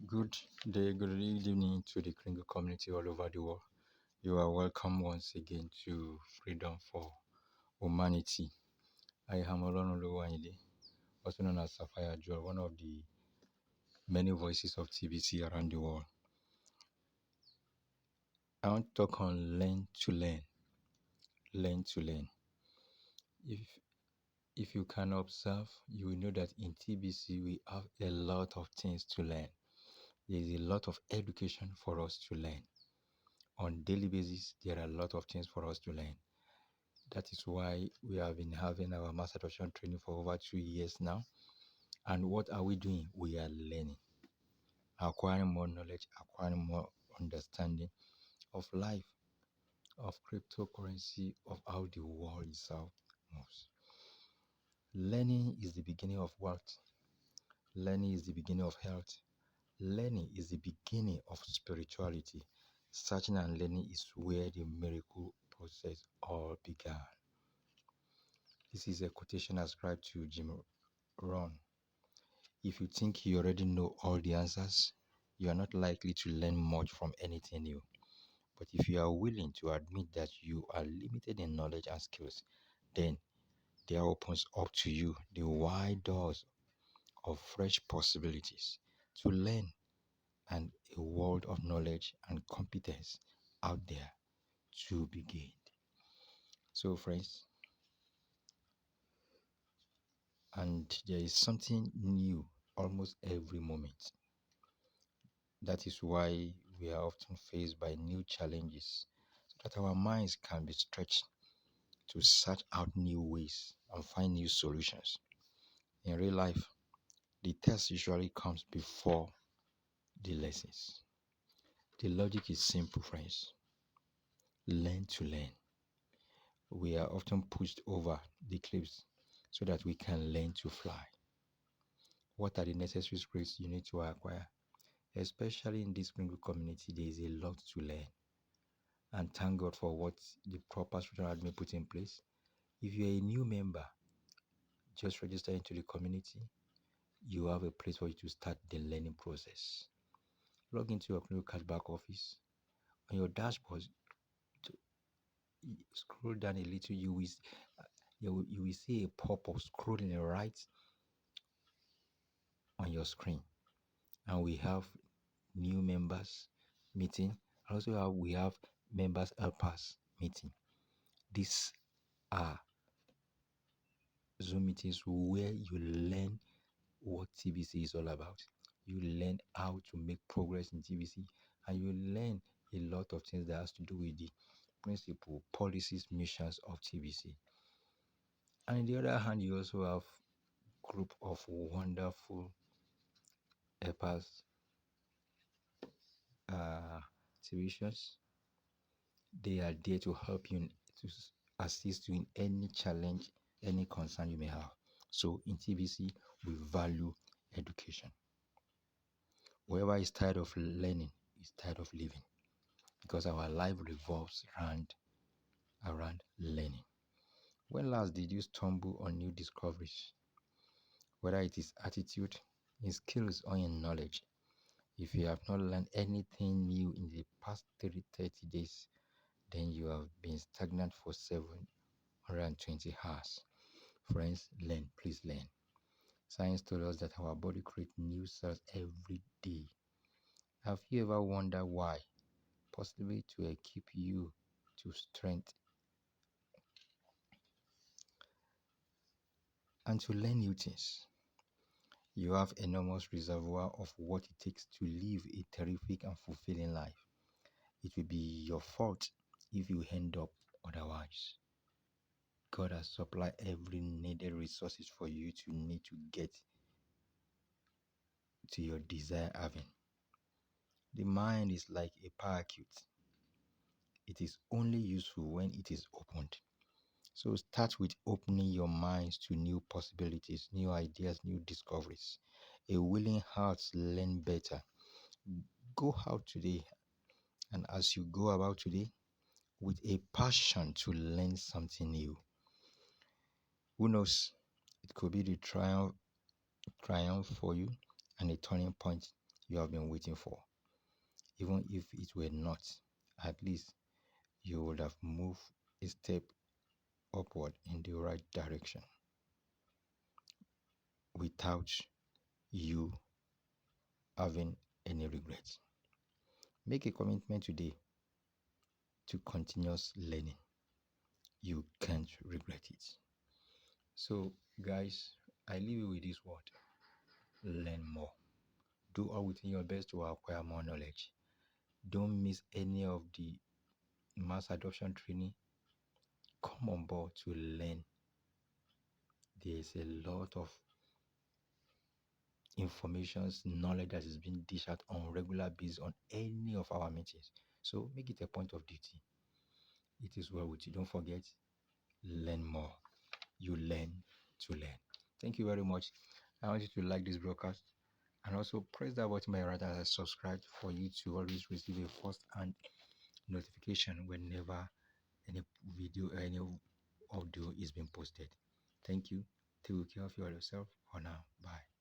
Good day, good evening to the Kringle community all over the world. You are welcome once again to Freedom for Humanity. I am Olonoluwayinde, also known as Sapphire Joel, one of the many voices of TBC around the world. I want to talk on learn to learn. Learn to learn. If you can observe, you will know that in TBC we have a lot of things to learn. There is a lot of education for us to learn. On daily basis, there are a lot of things for us to learn. That is why we have been having our master adoption training for over 2 years now. And what are we doing? We are learning, acquiring more knowledge, acquiring more understanding of life, of cryptocurrency, of how the world itself moves. Learning is the beginning of wealth. Learning is the beginning of health. Learning is the beginning of spirituality. Searching and learning is where the miracle process all began. This is a quotation ascribed to Jim Rohn. If you think you already know all the answers, you are not likely to learn much from anything new. But if you are willing to admit that you are limited in knowledge and skills, then there opens up to you the wide doors of fresh possibilities to learn and a world of knowledge and competence out there to be gained. So, friends, and there is something new almost every moment. That is why we are often faced by new challenges so that our minds can be stretched to search out new ways and find new solutions. In real life, the test usually comes before the lessons. The logic is simple, friends. Learn to learn. We are often pushed over the cliffs so that we can learn to fly. What are the necessary skills you need to acquire? Especially in this Kringle community, there is a lot to learn. And thank God for what the proper structural admin put in place. If you're a new member, just register into the community. You have a place for you to start the learning process. Log into your Kringle cashback office. On your dashboard, scroll down a little, you will see a pop-up scrolling right on your screen. And we have new members meeting. Also, we have members helpers meeting. These are Zoom meetings where you learn what TBC is all about. You learn how to make progress in TBC, and you learn a lot of things that has to do with the principle, policies, missions of TBC. And on the other hand, you also have group of wonderful helpers, tuitions. They are there to help you, to assist you in any challenge, any concern you may have. So in TBC, we value education. Whoever is tired of learning is tired of living, because our life revolves around learning. When last did you stumble on new discoveries? Whether it is attitude, in skills, or in knowledge. If you have not learned anything new in the past 30 days, then you have been stagnant for 720 hours. Friends, learn, please learn. Science told us that our body creates new cells every day. Have you ever wondered why? Possibly to equip you to strength and to learn new things. You have enormous reservoir of what it takes to live a terrific and fulfilling life. It will be your fault if you end up otherwise. God has supplied every needed resources for you to need to get to your desired having. The mind is like a parakeet. It is only useful when it is opened. So start with opening your minds to new possibilities, new ideas, new discoveries. A willing heart learn better. Go out today, and as you go about today, with a passion to learn something new. Who knows? It could be the triumph for you and a turning point you have been waiting for. Even if it were not, at least you would have moved a step upward in the right direction without you having any regrets. Make a commitment today to continuous learning. You can't regret it. So, guys, I leave you with this word: learn more. Do all within your best to acquire more knowledge. Don't miss any of the mass adoption training. Come on board to learn. There's a lot of informations, knowledge that is being dished out on regular basis on any of our meetings. So make it a point of duty. It is well with you. Don't forget, learn more. You learn to learn. Thank you very much. I want you to like this broadcast and also press that button by right as subscribe for you to always receive a first-hand notification whenever any video or any audio is being posted. Thank you. Take care of yourself for now. Bye.